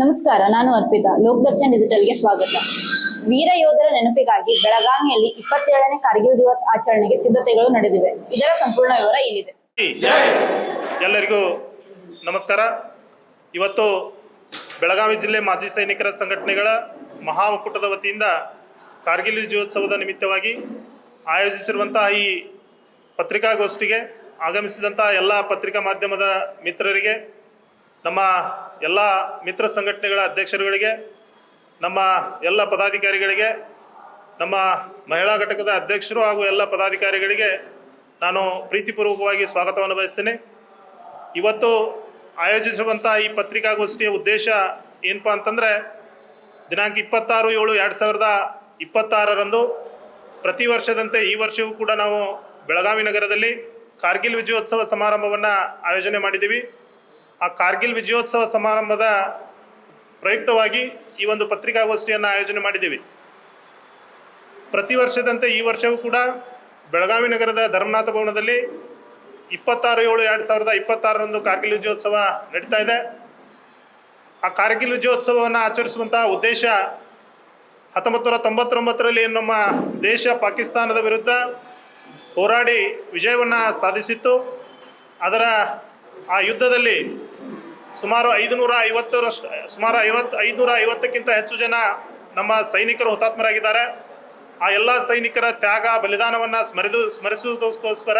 ನಮಸ್ಕಾರ, ನಾನು ಅರ್ಪಿತಾ. ಲೋಕದರ್ಶನ್ ಡಿಜಿಟಲ್ಗೆ ಸ್ವಾಗತ. ವೀರ ಯೋಧರ ನೆನಪಿಗಾಗಿ ಬೆಳಗಾವಿಯಲ್ಲಿ 27ನೇ ಕಾರ್ಗಿಲ್ ದಿವಸ್ ಆಚರಣೆಗೆ ಸಿದ್ಧತೆಗಳು ನಡೆದಿವೆ. ಇದರ ಸಂಪೂರ್ಣ ವಿವರ ಇಲ್ಲಿದೆ. ಎಲ್ಲರಿಗೂ ನಮಸ್ಕಾರ. ಇವತ್ತು ಬೆಳಗಾವಿ ಜಿಲ್ಲೆ ಮಾಜಿ ಸೈನಿಕರ ಸಂಘಟನೆಗಳ ಮಹಾ ಒಕ್ಕೂಟದ ವತಿಯಿಂದ ಕಾರ್ಗಿಲ್ ವಿಜಯೋತ್ಸವದ ನಿಮಿತ್ತವಾಗಿ ಆಯೋಜಿಸಿರುವಂತಹ ಈ ಪತ್ರಿಕಾಗೋಷ್ಠಿಗೆ ಆಗಮಿಸಿದಂತಹ ಎಲ್ಲ ಪತ್ರಿಕಾ ಮಾಧ್ಯಮದ ಮಿತ್ರರಿಗೆ, ನಮ್ಮ ಎಲ್ಲ ಮಿತ್ರ ಸಂಘಟನೆಗಳ ಅಧ್ಯಕ್ಷರುಗಳಿಗೆ, ನಮ್ಮ ಎಲ್ಲ ಪದಾಧಿಕಾರಿಗಳಿಗೆ, ನಮ್ಮ ಮಹಿಳಾ ಘಟಕದ ಅಧ್ಯಕ್ಷರು ಹಾಗೂ ಎಲ್ಲ ಪದಾಧಿಕಾರಿಗಳಿಗೆ ನಾನು ಪ್ರೀತಿಪೂರ್ವಕವಾಗಿ ಸ್ವಾಗತವನ್ನು ಬಯಸ್ತೇನೆ. ಇವತ್ತು ಆಯೋಜಿಸಿರುವಂಥ ಈ ಪತ್ರಿಕಾಗೋಷ್ಠಿಯ ಉದ್ದೇಶ ಏನಪ್ಪ ಅಂತಂದರೆ, ದಿನಾಂಕ 26/7/2026ರಂದು ಪ್ರತಿ ವರ್ಷದಂತೆ ಈ ವರ್ಷವೂ ಕೂಡ ನಾವು ಬೆಳಗಾವಿ ನಗರದಲ್ಲಿ ಕಾರ್ಗಿಲ್ ವಿಜಯೋತ್ಸವ ಸಮಾರಂಭವನ್ನು ಆಯೋಜನೆ ಮಾಡಿದ್ದೀವಿ. ಆ ಕಾರ್ಗಿಲ್ ವಿಜಯೋತ್ಸವ ಸಮಾರಂಭದ ಪ್ರಯುಕ್ತವಾಗಿ ಈ ಒಂದು ಪತ್ರಿಕಾಗೋಷ್ಠಿಯನ್ನು ಆಯೋಜನೆ ಮಾಡಿದ್ದೀವಿ. ಪ್ರತಿ ವರ್ಷದಂತೆ ಈ ವರ್ಷವೂ ಕೂಡ ಬೆಳಗಾವಿ ನಗರದ ಧರ್ಮನಾಥ ಭವನದಲ್ಲಿ 26/7/2026ರಂದು ಕಾರ್ಗಿಲ್ ವಿಜಯೋತ್ಸವ ನಡೀತಾ ಇದೆ. ಆ ಕಾರ್ಗಿಲ್ ವಿಜಯೋತ್ಸವವನ್ನು ಆಚರಿಸುವಂತಹ ಉದ್ದೇಶ 1999ರಲ್ಲಿ ನಮ್ಮ ದೇಶ ಪಾಕಿಸ್ತಾನದ ವಿರುದ್ಧ ಹೋರಾಡಿ ವಿಜಯವನ್ನು ಸಾಧಿಸಿತ್ತು. ಅದರ ಆ ಯುದ್ಧದಲ್ಲಿ ಸುಮಾರು 550ಕ್ಕಿಂತ ಹೆಚ್ಚು ಜನ ನಮ್ಮ ಸೈನಿಕರು ಹುತಾತ್ಮರಾಗಿದ್ದಾರೆ. ಆ ಎಲ್ಲ ಸೈನಿಕರ ತ್ಯಾಗ ಬಲಿದಾನವನ್ನು ಸ್ಮರಿಸುವುದಕ್ಕೋಸ್ಕರ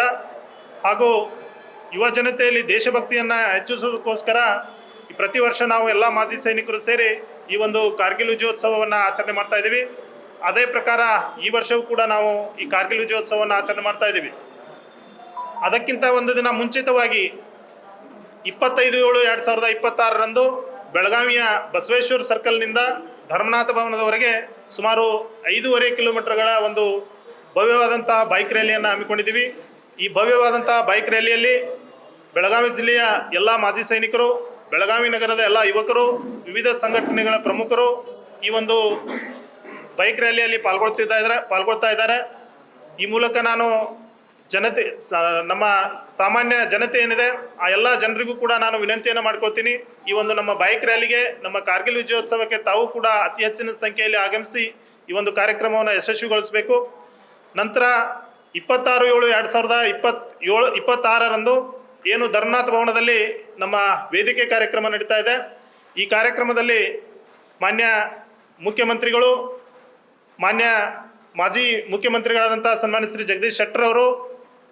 ಹಾಗೂ ಯುವ ಜನತೆಯಲ್ಲಿ ದೇಶಭಕ್ತಿಯನ್ನು ಹೆಚ್ಚಿಸುವುದಕ್ಕೋಸ್ಕರ ಪ್ರತಿ ವರ್ಷ ನಾವು ಎಲ್ಲ ಮಾಜಿ ಸೈನಿಕರು ಸೇರಿ ಈ ಒಂದು ಕಾರ್ಗಿಲ್ ವಿಜಯೋತ್ಸವವನ್ನು ಆಚರಣೆ ಮಾಡ್ತಾ ಇದ್ದೀವಿ. ಅದೇ ಪ್ರಕಾರ ಈ ವರ್ಷವೂ ಕೂಡ ನಾವು ಈ ಕಾರ್ಗಿಲ್ ವಿಜಯೋತ್ಸವವನ್ನು ಆಚರಣೆ ಮಾಡ್ತಾ ಇದ್ದೀವಿ. ಅದಕ್ಕಿಂತ ಒಂದು ದಿನ ಮುಂಚಿತವಾಗಿ 25/7/2026ರಂದು ಬೆಳಗಾವಿಯ ಬಸವೇಶ್ವರ ಸರ್ಕಲ್ನಿಂದ ಧರ್ಮನಾಥ ಭವನದವರೆಗೆ ಸುಮಾರು 5.5 ಕಿಲೋಮೀಟರ್ಗಳ ಒಂದು ಭವ್ಯವಾದಂತಹ ಬೈಕ್ ರ್ಯಾಲಿಯನ್ನು ಹಮ್ಮಿಕೊಂಡಿದ್ದೀವಿ. ಈ ಭವ್ಯವಾದಂತಹ ಬೈಕ್ ರ್ಯಾಲಿಯಲ್ಲಿ ಬೆಳಗಾವಿ ಜಿಲ್ಲೆಯ ಎಲ್ಲ ಮಾಜಿ ಸೈನಿಕರು, ಬೆಳಗಾವಿ ನಗರದ ಎಲ್ಲ ಯುವಕರು, ವಿವಿಧ ಸಂಘಟನೆಗಳ ಪ್ರಮುಖರು ಈ ಒಂದು ಬೈಕ್ ರ್ಯಾಲಿಯಲ್ಲಿ ಪಾಲ್ಗೊಳ್ತಾ ಇದ್ದಾರೆ. ಈ ಮೂಲಕ ನಾನು ನಮ್ಮ ಸಾಮಾನ್ಯ ಜನತೆ ಏನಿದೆ ಆ ಎಲ್ಲ ಜನರಿಗೂ ಕೂಡ ನಾನು ವಿನಂತಿಯನ್ನು ಮಾಡ್ಕೊಳ್ತೀನಿ. ಈ ಒಂದು ನಮ್ಮ ಬೈಕ್ ರ್ಯಾಲಿಗೆ, ನಮ್ಮ ಕಾರ್ಗಿಲ್ ವಿಜಯೋತ್ಸವಕ್ಕೆ ತಾವು ಕೂಡ ಅತಿ ಹೆಚ್ಚಿನ ಸಂಖ್ಯೆಯಲ್ಲಿ ಆಗಮಿಸಿ ಈ ಒಂದು ಕಾರ್ಯಕ್ರಮವನ್ನು ಯಶಸ್ವಿಗೊಳಿಸಬೇಕು. ನಂತರ 26/7/2026ರಂದು ಏನು ಧರ್ಮನಾಥ ಭವನದಲ್ಲಿ ನಮ್ಮ ವೇದಿಕೆ ಕಾರ್ಯಕ್ರಮ ನಡೀತಾ ಇದೆ. ಈ ಕಾರ್ಯಕ್ರಮದಲ್ಲಿ ಮಾನ್ಯ ಮುಖ್ಯಮಂತ್ರಿಗಳು, ಮಾನ್ಯ ಮಾಜಿ ಮುಖ್ಯಮಂತ್ರಿಗಳಾದಂಥ ಸನ್ಮಾನ್ಯ ಶ್ರೀ ಜಗದೀಶ್ ಶೆಟ್ಟರ್ ಅವರು,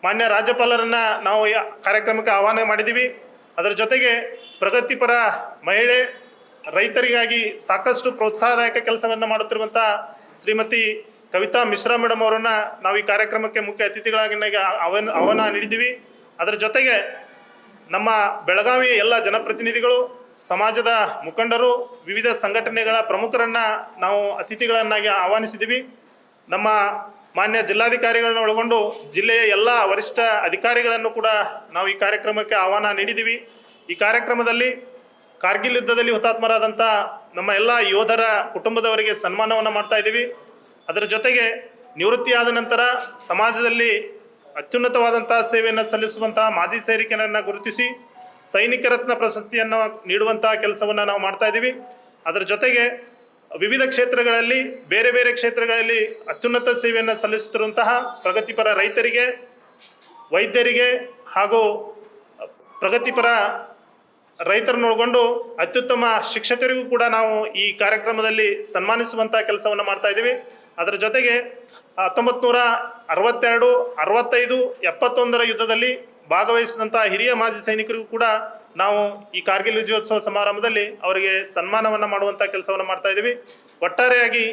ಮಾನ್ಯ ರಾಜ್ಯಪಾಲರನ್ನು ನಾವು ಈ ಕಾರ್ಯಕ್ರಮಕ್ಕೆ ಆಹ್ವಾನ ಮಾಡಿದ್ದೀವಿ. ಅದರ ಜೊತೆಗೆ ಪ್ರಗತಿಪರ ಮಹಿಳೆ, ರೈತರಿಗಾಗಿ ಸಾಕಷ್ಟು ಪ್ರೋತ್ಸಾಹದಾಯಕ ಕೆಲಸವನ್ನು ಮಾಡುತ್ತಿರುವಂಥ ಶ್ರೀಮತಿ ಕವಿತಾ ಮಿಶ್ರಾ ಮೇಡಮ್ ಅವರನ್ನು ನಾವು ಈ ಕಾರ್ಯಕ್ರಮಕ್ಕೆ ಮುಖ್ಯ ಅತಿಥಿಗಳಾಗಿ ಆಹ್ವಾನ ನೀಡಿದ್ದೀವಿ. ಅದರ ಜೊತೆಗೆ ನಮ್ಮ ಬೆಳಗಾವಿಯ ಎಲ್ಲ ಜನಪ್ರತಿನಿಧಿಗಳು, ಸಮಾಜದ ಮುಖಂಡರು, ವಿವಿಧ ಸಂಘಟನೆಗಳ ಪ್ರಮುಖರನ್ನು ನಾವು ಅತಿಥಿಗಳನ್ನಾಗಿ ಆಹ್ವಾನಿಸಿದ್ದೀವಿ. ನಮ್ಮ ಮಾನ್ಯ ಜಿಲ್ಲಾಧಿಕಾರಿಗಳನ್ನ ಒಳಗೊಂಡು ಜಿಲ್ಲೆಯ ಎಲ್ಲ ವರಿಷ್ಠ ಅಧಿಕಾರಿಗಳನ್ನು ಕೂಡ ನಾವು ಈ ಕಾರ್ಯಕ್ರಮಕ್ಕೆ ಆಹ್ವಾನ ನೀಡಿದ್ದೀವಿ. ಈ ಕಾರ್ಯಕ್ರಮದಲ್ಲಿ ಕಾರ್ಗಿಲ್ ಯುದ್ಧದಲ್ಲಿ ಹುತಾತ್ಮರಾದಂಥ ನಮ್ಮ ಎಲ್ಲ ಯೋಧರ ಕುಟುಂಬದವರಿಗೆ ಸನ್ಮಾನವನ್ನು ಮಾಡ್ತಾ ಇದ್ದೀವಿ. ಅದರ ಜೊತೆಗೆ ನಿವೃತ್ತಿಯಾದ ನಂತರ ಸಮಾಜದಲ್ಲಿ ಅತ್ಯುನ್ನತವಾದಂಥ ಸೇವೆಯನ್ನು ಸಲ್ಲಿಸುವಂತಹ ಮಾಜಿ ಸೈನಿಕರನ್ನು ಗುರುತಿಸಿ ಸೈನಿಕ ರತ್ನ ಪ್ರಶಸ್ತಿಯನ್ನು ನೀಡುವಂತಹ ಕೆಲಸವನ್ನು ನಾವು ಮಾಡ್ತಾ ಇದ್ದೀವಿ. ಅದರ ಜೊತೆಗೆ ವಿವಿಧ ಕ್ಷೇತ್ರಗಳಲ್ಲಿ, ಬೇರೆ ಬೇರೆ ಕ್ಷೇತ್ರಗಳಲ್ಲಿ ಅತ್ಯುನ್ನತ ಸೇವೆಯನ್ನು ಸಲ್ಲಿಸುತ್ತಿರುವಂತಹ ಪ್ರಗತಿಪರ ರೈತರಿಗೆ, ವೈದ್ಯರಿಗೆ ಹಾಗೂ ಪ್ರಗತಿಪರ ರೈತರನ್ನೊಳಗೊಂಡು ಅತ್ಯುತ್ತಮ ಶಿಕ್ಷಕರಿಗೂ ಕೂಡ ನಾವು ಈ ಕಾರ್ಯಕ್ರಮದಲ್ಲಿ ಸನ್ಮಾನಿಸುವಂಥ ಕೆಲಸವನ್ನು ಮಾಡ್ತಾ ಇದ್ದೀವಿ. ಅದರ ಜೊತೆಗೆ 1962, 65, 71ರ ಯುದ್ಧದಲ್ಲಿ ಭಾಗವಹಿಸಿದಂಥ ಹಿರಿಯ ಮಾಜಿ ಸೈನಿಕರಿಗೂ ಕೂಡ ನಾವು ಈ ಕಾರ್ಗಿಲ್ ವಿಜಯೋತ್ಸವ ಸಮಾರಂಭದಲ್ಲಿ ಅವರಿಗೆ ಸನ್ಮಾನವನ್ನು ಮಾಡುವಂಥ ಕೆಲಸವನ್ನು ಮಾಡ್ತಾ ಇದ್ದೀವಿ. ಒಟ್ಟಾರೆಯಾಗಿ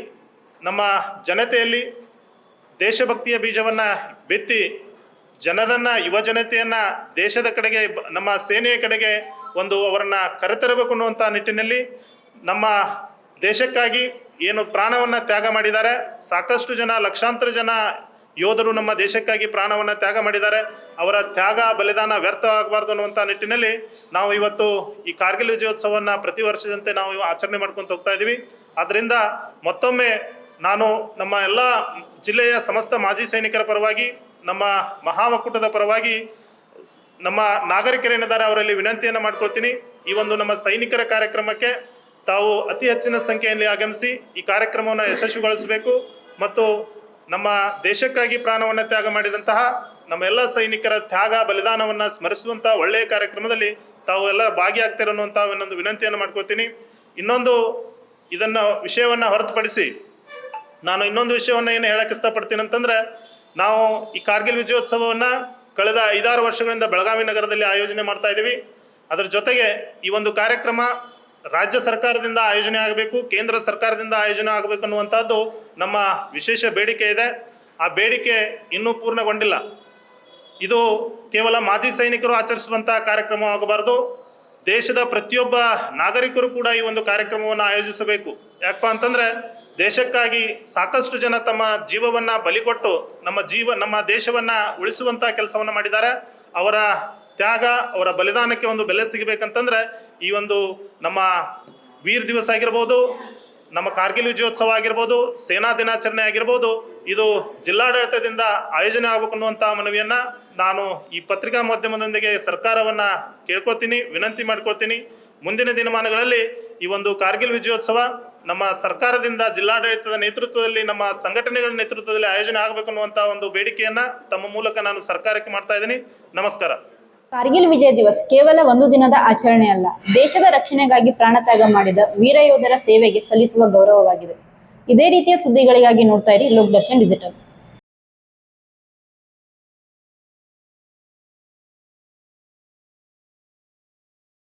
ನಮ್ಮ ಜನತೆಯಲ್ಲಿ ದೇಶಭಕ್ತಿಯ ಬೀಜವನ್ನು ಬಿತ್ತಿ ಜನರನ್ನು, ಯುವ ಜನತೆಯನ್ನು ದೇಶದ ಕಡೆಗೆ, ನಮ್ಮ ಸೇನೆಯ ಕಡೆಗೆ ಅವರನ್ನು ಕರೆತರಬೇಕು ಅನ್ನುವಂಥ ನಿಟ್ಟಿನಲ್ಲಿ ನಮ್ಮ ದೇಶಕ್ಕಾಗಿ ಏನು ಪ್ರಾಣವನ್ನು ತ್ಯಾಗ ಮಾಡಿದ್ದಾರೆ, ಸಾಕಷ್ಟು ಜನ, ಲಕ್ಷಾಂತರ ಜನ ಯೋಧರು ನಮ್ಮ ದೇಶಕ್ಕಾಗಿ ಪ್ರಾಣವನ್ನು ತ್ಯಾಗ ಮಾಡಿದ್ದಾರೆ. ಅವರ ತ್ಯಾಗ ಬಲಿದಾನ ವ್ಯರ್ಥ ಆಗಬಾರ್ದು ಅನ್ನುವಂಥ ನಿಟ್ಟಿನಲ್ಲಿ ನಾವು ಇವತ್ತು ಈ ಕಾರ್ಗಿಲ್ ವಿಜಯೋತ್ಸವವನ್ನು ಪ್ರತಿ ವರ್ಷದಂತೆ ನಾವು ಆಚರಣೆ ಮಾಡ್ಕೊತ ಹೋಗ್ತಾ ಇದ್ದೀವಿ. ಆದ್ದರಿಂದ ಮತ್ತೊಮ್ಮೆ ನಾನು ನಮ್ಮ ಎಲ್ಲ ಜಿಲ್ಲೆಯ ಸಮಸ್ತ ಮಾಜಿ ಸೈನಿಕರ ಪರವಾಗಿ, ನಮ್ಮ ಮಹಾ ಒಕ್ಕೂಟದ ಪರವಾಗಿ ನಮ್ಮ ನಾಗರಿಕರೇನಿದ್ದಾರೆ ಅವರಲ್ಲಿ ವಿನಂತಿಯನ್ನು ಮಾಡ್ಕೊಳ್ತೀನಿ. ಈ ಒಂದು ನಮ್ಮ ಸೈನಿಕರ ಕಾರ್ಯಕ್ರಮಕ್ಕೆ ತಾವು ಅತಿ ಹೆಚ್ಚಿನ ಸಂಖ್ಯೆಯಲ್ಲಿ ಆಗಮಿಸಿ ಈ ಕಾರ್ಯಕ್ರಮವನ್ನು ಯಶಸ್ವಿಗೊಳಿಸಬೇಕು ಮತ್ತು ನಮ್ಮ ದೇಶಕ್ಕಾಗಿ ಪ್ರಾಣವನ್ನು ತ್ಯಾಗ ಮಾಡಿದಂತಹ ನಮ್ಮ ಎಲ್ಲ ಸೈನಿಕರ ತ್ಯಾಗ ಬಲಿದಾನವನ್ನು ಸ್ಮರಿಸುವಂಥ ಒಳ್ಳೆಯ ಕಾರ್ಯಕ್ರಮದಲ್ಲಿ ತಾವು ಎಲ್ಲ ಭಾಗಿಯಾಗ್ತೀರ ಅನ್ನುವಂಥ ಒಂದು ವಿನಂತಿಯನ್ನು ಮಾಡ್ಕೊಳ್ತೀನಿ. ಇನ್ನೊಂದು ವಿಷಯವನ್ನು ಹೊರತುಪಡಿಸಿ ನಾನು ಇನ್ನೊಂದು ವಿಷಯವನ್ನು ಏನು ಹೇಳಕ್ಕೆ ಇಷ್ಟಪಡ್ತೀನಿ ಅಂತಂದರೆ, ನಾವು ಈ ಕಾರ್ಗಿಲ್ ವಿಜಯೋತ್ಸವವನ್ನು ಕಳೆದ 5-6 ವರ್ಷಗಳಿಂದ ಬೆಳಗಾವಿ ನಗರದಲ್ಲಿ ಆಯೋಜನೆ ಮಾಡ್ತಾ ಇದ್ದೀವಿ. ಅದರ ಜೊತೆಗೆ ಈ ಒಂದು ಕಾರ್ಯಕ್ರಮ ರಾಜ್ಯ ಸರ್ಕಾರದಿಂದ ಆಯೋಜನೆ ಆಗಬೇಕು, ಕೇಂದ್ರ ಸರ್ಕಾರದಿಂದ ಆಯೋಜನೆ ಆಗಬೇಕು ಅನ್ನುವಂಥದ್ದು ನಮ್ಮ ವಿಶೇಷ ಬೇಡಿಕೆ ಇದೆ. ಆ ಬೇಡಿಕೆ ಇನ್ನೂ ಪೂರ್ಣಗೊಂಡಿಲ್ಲ. ಇದು ಕೇವಲ ಮಾಜಿ ಸೈನಿಕರು ಆಚರಿಸುವಂಥ ಕಾರ್ಯಕ್ರಮ ಆಗಬಾರ್ದು. ದೇಶದ ಪ್ರತಿಯೊಬ್ಬ ನಾಗರಿಕರು ಕೂಡ ಈ ಒಂದು ಕಾರ್ಯಕ್ರಮವನ್ನು ಆಯೋಜಿಸಬೇಕು. ಯಾಕಪ್ಪ ಅಂತಂದರೆ, ದೇಶಕ್ಕಾಗಿ ಸಾಕಷ್ಟು ಜನ ತಮ್ಮ ಜೀವವನ್ನು ಬಲಿಕೊಟ್ಟು ನಮ್ಮ ದೇಶವನ್ನು ಉಳಿಸುವಂಥ ಕೆಲಸವನ್ನು ಮಾಡಿದ್ದಾರೆ. ಅವರ ತ್ಯಾಗ, ಅವರ ಬಲಿದಾನಕ್ಕೆ ಒಂದು ಬೆಲೆ ಸಿಗಬೇಕಂತಂದರೆ ಈ ಒಂದು ನಮ್ಮ ವೀರ್ ದಿವಸ ಆಗಿರ್ಬೋದು, ನಮ್ಮ ಕಾರ್ಗಿಲ್ ವಿಜಯೋತ್ಸವ ಆಗಿರ್ಬೋದು, ಸೇನಾ ದಿನಾಚರಣೆ ಆಗಿರ್ಬೋದು, ಇದು ಜಿಲ್ಲಾಡಳಿತದಿಂದ ಆಯೋಜನೆ ಆಗಬೇಕು ಅನ್ನುವಂಥ ಮನವಿಯನ್ನು ನಾನು ಈ ಪತ್ರಿಕಾ ಮಾಧ್ಯಮದೊಂದಿಗೆ ಸರ್ಕಾರವನ್ನು ಕೇಳ್ಕೊತೀನಿ, ವಿನಂತಿ ಮಾಡ್ಕೊಳ್ತೀನಿ. ಮುಂದಿನ ದಿನಮಾನಗಳಲ್ಲಿ ಈ ಒಂದು ಕಾರ್ಗಿಲ್ ವಿಜಯೋತ್ಸವ ನಮ್ಮ ಸರ್ಕಾರದಿಂದ, ಜಿಲ್ಲಾಡಳಿತದ ನೇತೃತ್ವದಲ್ಲಿ, ನಮ್ಮ ಸಂಘಟನೆಗಳ ನೇತೃತ್ವದಲ್ಲಿ ಆಯೋಜನೆ ಆಗಬೇಕು ಅನ್ನುವಂಥ ಒಂದು ಬೇಡಿಕೆಯನ್ನು ತಮ್ಮ ಮೂಲಕ ನಾನು ಸರ್ಕಾರಕ್ಕೆ ಮಾಡ್ತಾ ಇದ್ದೀನಿ. ನಮಸ್ಕಾರ. ಕಾರ್ಗಿಲ್ ವಿಜಯ ದಿವಸ್ ಕೇವಲ ಒಂದು ದಿನದ ಆಚರಣೆ ಅಲ್ಲ, ದೇಶದ ರಕ್ಷಣೆಗಾಗಿ ಪ್ರಾಣತ್ಯಾಗ ಮಾಡಿದ ವೀರ ಯೋಧರ ಸೇವೆಗೆ ಸಲ್ಲಿಸುವ ಗೌರವವಾಗಿದೆ. ಇದೇ ರೀತಿಯ ಸುದ್ದಿಗಳಿಗಾಗಿ ನೋಡ್ತಾ ಇರಿ ಲೋಕದರ್ಶನ್ ಡಿಜಿಟಲ್.